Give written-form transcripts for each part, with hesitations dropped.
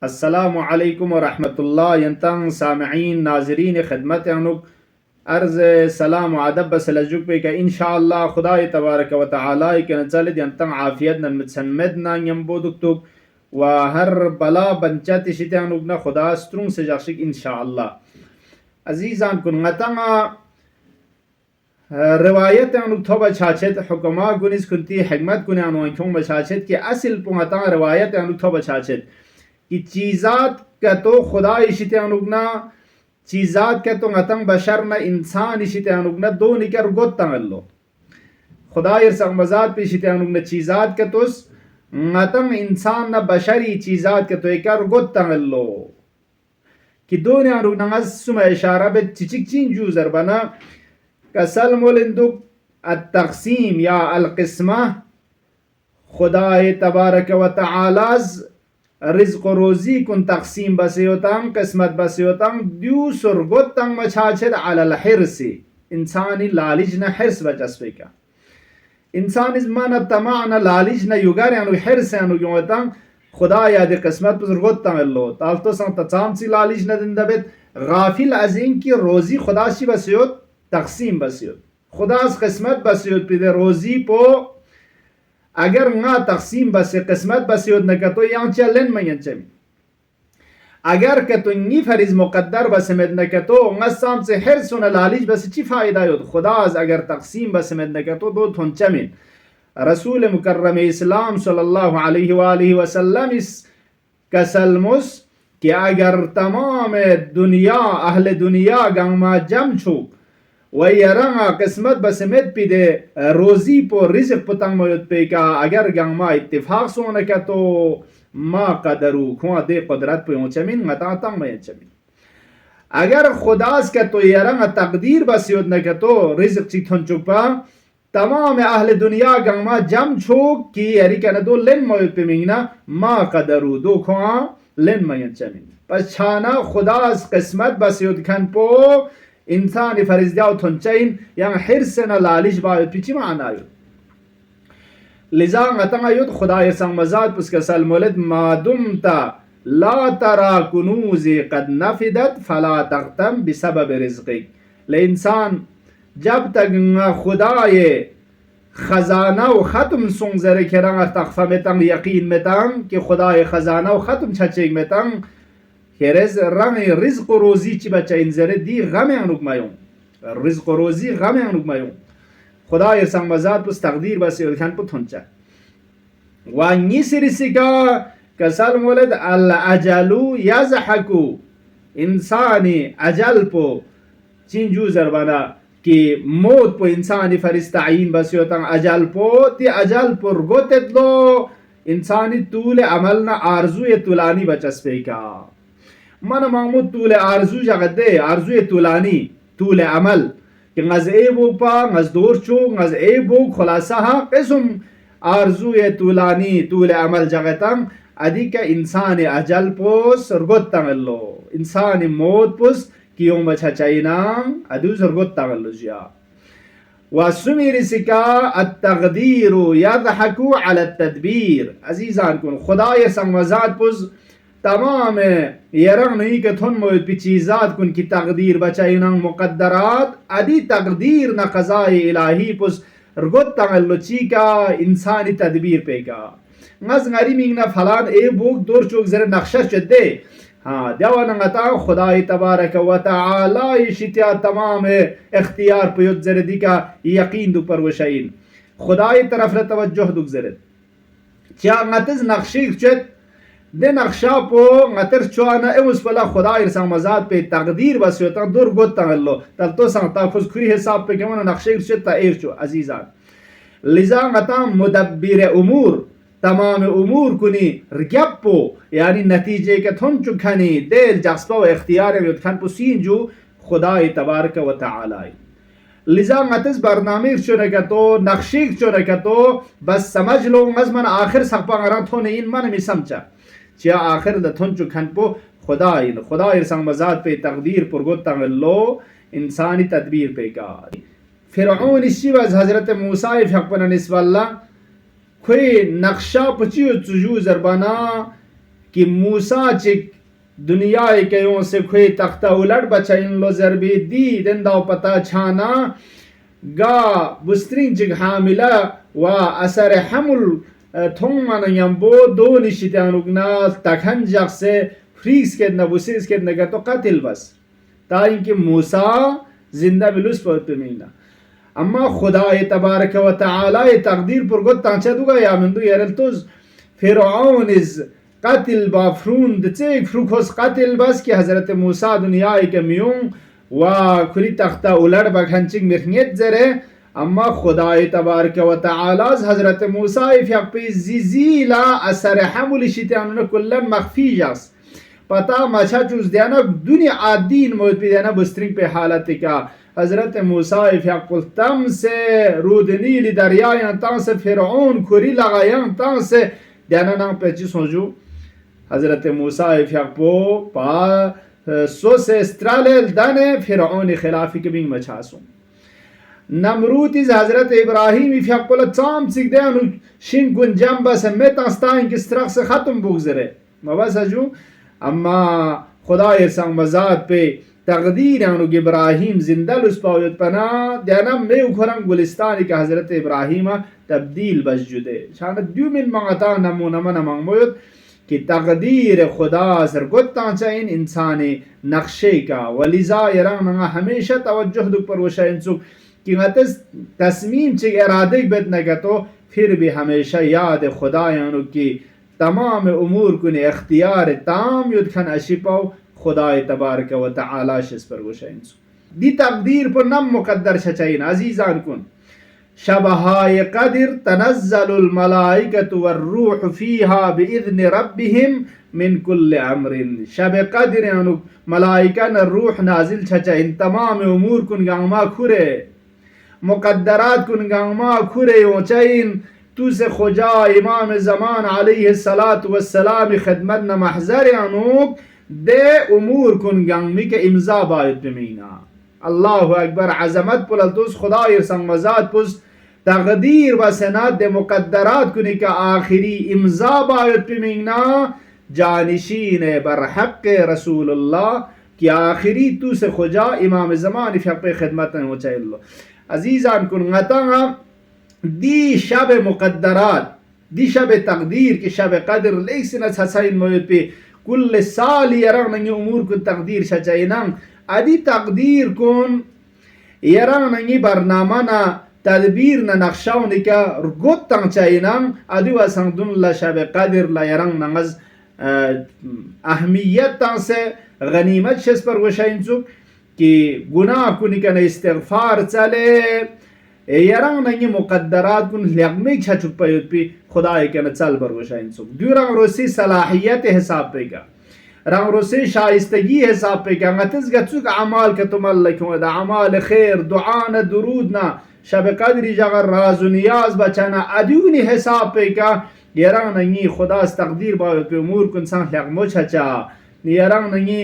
अस्सलामु अलैकुम व रहमतुल्लाह यंतंग सामईन नाजरीन खिदमत अनुक अर्ज सलाम व अदब बसलजुक पे का इंशाअल्लाह खुदाय तबारक व तआला के नचल यंतंग आफियत नन मितसनमेद ना यंबोदुक्तुक व हर बला बंचत शितानुक ना खुदा स्ट्रुंग से जाशिक इंशाअल्लाह अजीजान कुन ngतंग रिवायत अनुक थोबा छाछत हुक्मा गुनिस कुंती हिकमत कुन अनु अंखों बछाछत कि असल पुंगता रिवायत अनुक थोबा छाछत कि चीज़ात का तो खुदा इशिते अनुगना चीज़ात का तो ngतंग बशर न इंसान इशिते अनुगना दो निकर गोत्तंग अल्लो खुदा इरसंगमजात पे इशिते अनुगना चीज़ात का तो ngतंग इंसान न बशरी चीज़ात का तो एकर गोत्तंग अल्लो कि दो ने अनुगना सुमा इशारा बे चिचिक चीन जूजर बना कसल मोलिंदुक अतक़सीम या अलक़िस्मा खुदा तबारक व तआलाज़ रिज़्क़ रोज़ी कुन तक़सीम बसे होतां किस्मत बसे होतां द्यू सुरगोतां मछाछद अलल हिर्स इंसानी लालिज न हिर्स बचस्पे का इंसान इस मन तमा न लालिज न युगार अनु हिर्स अनु योतां खुदा याद किस्मत सुरगोतां अल्लो ताल तो संग तचाम सी लालिज न दिंदबेत गाफिल अजीम की रोज़ी खुदा शी बसे हो तक़सीम बसे हो खुदा किस्मत बसे हो पिदे रोज़ी पो अगर nga तक़सीम बसे किस्मत बसे होत नका तो यहाँ चलन में चमी अगर के तो नी फरीज मुकद्दर बसे में नका तो ngसाम से हर सुन लालिज बसे ची फायदा होत खुदा अगर तक़सीम बसे में नका तो दो थोन चमी रसूल मुकर्रम इस्लाम सल्लल्लाहु अलैहि व आलिहि वसल्लम इस कसलमुस कि अगर तमाम दुनिया अहले दुनिया गंगमा जम छुक वयरंगा किस्मत बसमेत पिदे रोजी पो रिज़्क़ पतंग मयुत पे का अगर गंगमा इत्तिफाक सोने का तो मा कदरू खुआ दे कुदरत पे ऊंचमिन मता तंग में चमिन अगर खुदास का तो यरंगा तकदीर बसियोत न का तो रिज़्क़ चिथन चुपा तमाम अहले दुनिया गंगमा जम छोक की यरी का दो लेन मयुत पे मिंगना मा कदरू दो खुआ लेन में चमिन पछाना खुदास किस्मत बसियोत खन पो इंसान फरिज जाओ थोंचाइन yang हिरसन लालिश बायो पिची मानायो लिजा ngतंगायुत खुदा संग मजाद पुस्का सल मोलद मादुमता ला तरा कुनूज कद नफिदत फला तगतम बिसबब रिज़्क़िक ले इंसान जब तक खुदा ये खजाना व खत्म सुंग जरे केरंग तखफा में तंग यकीन में तंग कि खुदा ये खजाना व खत्म छचेग में तंग हेरेज रंग रिज़्क़ रोज़ी ची बच्चा इन जरे दी गमे अनुक मायूं रिज़्क़ रोज़ी गमे अनुक मायूं खुदा ये संग मजाद पुस तकदीर बसे उखान पु थोंचा वांगी सिरिसिका कसल मोलद अल अजलु यज़हकु इंसानी अजल पो चिंजू जरबाना कि मौत पो इंसानी फरिश्ता आइन बसे होता अजल पो ती अजल पुर गोते दो इंसानी तूल अमल ना आरज़ू ये तुलानी बचस्पे का मन मामूद तूल आरजू जगदे आरजू तुलानी तूल अमल कि ngaz ebo pa ngaz dorcho ngaz ebo khulasa ha qism आरजू तुलानी तूल अमल जगतम अधिक इंसान अजल पोस सरगोत तंगलो इंसान मौत पोस कियों बचा चाइनाम अदु सरगोत तंगलो जिया वसुमीर सिका अतगदीर यदहकु अला तदबीर अजीजान कुन खुदा ये संगमजात पोस तमाम यरंग नहीं के थोन मोय पिचीजात कुन की तकदीर बचाइना मुकद्दरात अदी तकदीर न क़ज़ाए इलाही पुस रगोत तंगलो चीका इंसानी तदबीर पे का ngaz ngari mingna falan e buk dor chok zere नक्शा चदे हाँ देवाना ngata खुदा तबारक व तआला इशितिया तमाम इख्तियार पयुत जरे दिका यकीन दु पर वशाइन खुदा तरफ रे तवज्जो दुक जरे क्या ngatiz नक्शे चद दे नक्शा पो ngतर चुआना ए उस पला खुदा इरसा मजाद पे तकदीर बस होता दूर गोता अल्लो तब तो संता खुशखुरी हिसाब पे केवन नक्शे चता एरचो अजीजान लिजा ngata मुदब्बिर उमूर तमाम उमूर कुनी रगपो यानी नतीजे के थुन चुखनी दिल जस्पा व इख्तियार में खन पुसीन जो खुदा तबारक व तआला लिजा ngatiz बरनामे चुने का तो नक्शे चुने का तो बस समझ लो ngazman आखिर सकपा गरा थो नहीं मन में समझा च्या आखिर द थुन चुखन पो खुदा संग मजाद पे तकदीर पुरगोत तंगलो इंसानी तदबीर पे का फिरऔन इसी वज हजरत मूसा फकपन निस्वल्ला खोई नक्शा पचियो चुजू जरबाना कि मूसा चिक दुनिया के से खुए तख्ता उलट बचा इन लो जरबी दी दिन दाव पता छाना गा बुस्त्रिंग चिक हामिला व असर हमल थोंग मन यम्बो दो निशितानुगना तखन जग से फ्रीज के नबुसिस के नगर तो कतिल बस ताई कि मूसा जिंदा बिलुस पर मीना अम्मा खुदा तबारक व तआला तकदीर पर गो तांचा दुगा या मंदु यारल तो फिरऔन इज कतिल बाफ्रून दचे फ्रुखोस कतिल बस कि हजरत मूसा दुनिया के मियों व खुली तख्ता उलट बखंचिक मिरनियत जरे अम्मा खुदा तबारक व तआला हजरत मूसा इफयपी जिजीला असर हमल शितान कुल्लन मखफी जस पता मचा चूस देना दुनिया आदीन मोद पे देना बुस्त्रिंग पे हालत का हजरत मूसा इफयकुल तम से रूदनीली दरिया तम से फिरऔन खुरी लगाया तम से देना ना पेची सोजू हजरत मूसा इफयको पा सो से स्ट्राले दाने फिरऔन खिलाफी के बिंग मचासू नमरूद इज हजरत इब्राहिम इफयकुल चाम सिक देनु शिन गुंजम बस में तस्ताइन किस तरह से खत्म बुगजरे मबसजू अम्मा खुदा संग मजाद पे तकदीर इब्राहिम जिंदा लुस्पावत पना देना में उखरंग गुलिस्तान के हजरत इब्राहिम तब्दील बस जुदे शान द्युमिन मंगता नमूना मन मंगमोत कि तकदीर खुदा सरगोत्ता चाइन इंसानी नक्शे का वलिजा यरंग हमेशा तवज्जुह दुख पर वशाइंसु कि गतस तस्मीम चे इरादे बेत न तो फिर भी हमेशा याद खुदा यानु की तमाम उमूर कुन इख्तियार ताम युदखन अशिपाव खुदा तबारक व तआला शिस पर गुशाइंसु दी तकदीर पर नम मुकद्दर शचाइन अजीजान कुन शबहाय कदर तनज़्ज़लुल मलाइकतु वर्रूह फीहा बिइज़्नि रब्बिहिम मिन कुल्लि अम्रिन शब कदर यानु मलाइका न रूह नाजिल छचाइन तमाम उमूर कुन गामा खुरे मुकद्दरात कुन गामा खुरे ओचाइन तू से खुजा इमाम ज़मान अलैहिस्सलातु वस्सलाम खिदमत न महज़र यानुक दे उमूर कुन गामी के इम्जा बायत मीना अल्लाहु अकबर अज़मत पुलतुस खुदा संग मजाद पुस तकदीर व सनाद दे मुकद्दरात कुन का आखिरी इम्जा बायत मीना जानिशीन बरहक रसूलुल्लाह की आखिरी तू से खुजा इमाम ज़मान इफ़ खिदमत न होचैल्लो अजीज़ान कुन गता दी शब मुकद्दरात दी शब तकदीर की शब कदर लेकिन हसाइन मोयत पे कुल साल यरंग नंगी उमूर कुन तकदीर शचाइनंग अदी तकदीर कुन यरंग नंगी बरनामा ना तदबीर ना नक्शाव निका रुगोत तंग चाइनंग अदी वसंग दुन ला शब कदर ला यरंग नंगज अहमियत तंग से गनीमत शस पर वशाइंसु कि गुनाह कुनिका न इस्तिगफार चले यरंग नंगी मुकद्दरात कुन लगमे छा छुपयुत पे खुदा के न चल बर वशाइंसु दुरंग रोसी सलाहियत हिसाब पे का रंग रोसी शाइस्तगी हिसाब पे का गतस गचुक अमाल के तुमल लखो द अमाल खैर दुआ न दुरूद ना शब कदरी जगर राज नियाज बचाना अदूनी हिसाब पे का यरंग नंगी खुदा तकदीर बा पे उमूर कुन सन लगमो छचा यरंग नंगी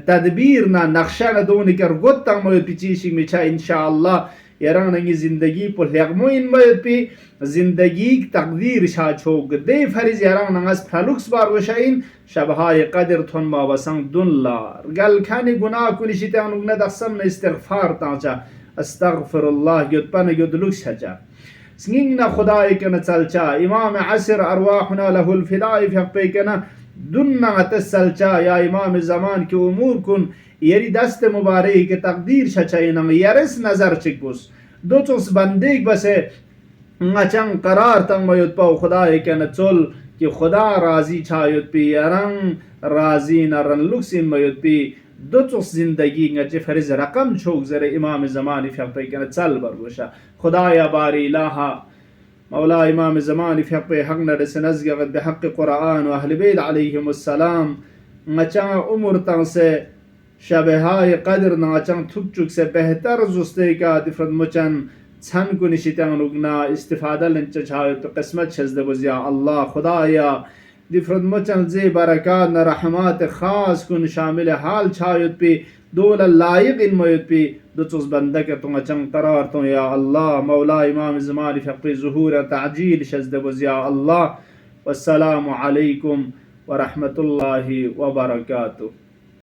तदबीर ना नक्शा न दोनी कर गोत्ता मो पिचीशी मिचा इंशाअल्लाह यरंग नंगी जिंदगी पर लगमो इन पे जिंदगी तकदीर शा छोक दे फरिज यरंग नंगस फलुक्स बार वशाइन शबहाय कदर थन बा वसंग दुल्ला गल खानी गुनाह कुनी शिता अनुगना दसम न इस्तिगफार ताचा अस्तगफिरुल्लाह युतपन युदलुक्स छचा स्निंग ना खुदा के न चलचा इमाम असर अरवाहना लहुल फिदाई फपे के न दुन्ना तसलचा या इमाम ज़मान के उमूर कुन यरी दस्त मुबारक के तकदीर शचाइनंग यरस नजर चिकुस दो चोस बंदे बसे ngachang qarar tang mayut pau खुदा के न चोल कि खुदा राजी छायुत पी यरंग राजी न रन लुक्सिन मयुत पी दो चोस जिंदगी ngach फरिज रकम छोक जरे इमाम ज़मान फपे के न चल बरगोशा खुदा या बारी लाहा मौला इमाम ज़मान फ़क़े हक़ न रसनज़ गद बहक़ क़ुरान व अहल बैत अलैहिमुस्सलाम नचा उम्र तंग से शबहाय कदर नाचंग थुक चुक से बेहतर जुस्ते का दिफरत मुचन छन को निशितंग रुगना इस्तिफादा लंच छायो तो किस्मत छज़ दबुज़िया अल्लाह खुदाया दिफरत मुचन जे बरकात न रहमत ख़ास कुन शामिल हाल छायुत पे दोल लायक इन मयुत पे दो चुस बंदा के तुम चंग करार तो या अल्लाह मौला इमाम ज़मान फ़क़े ज़ुहूर ताजील शज़ दबुज़िया अल्लाह वस्सलामु अलैकुम व रहमतुल्लाहि व बरकातुहू।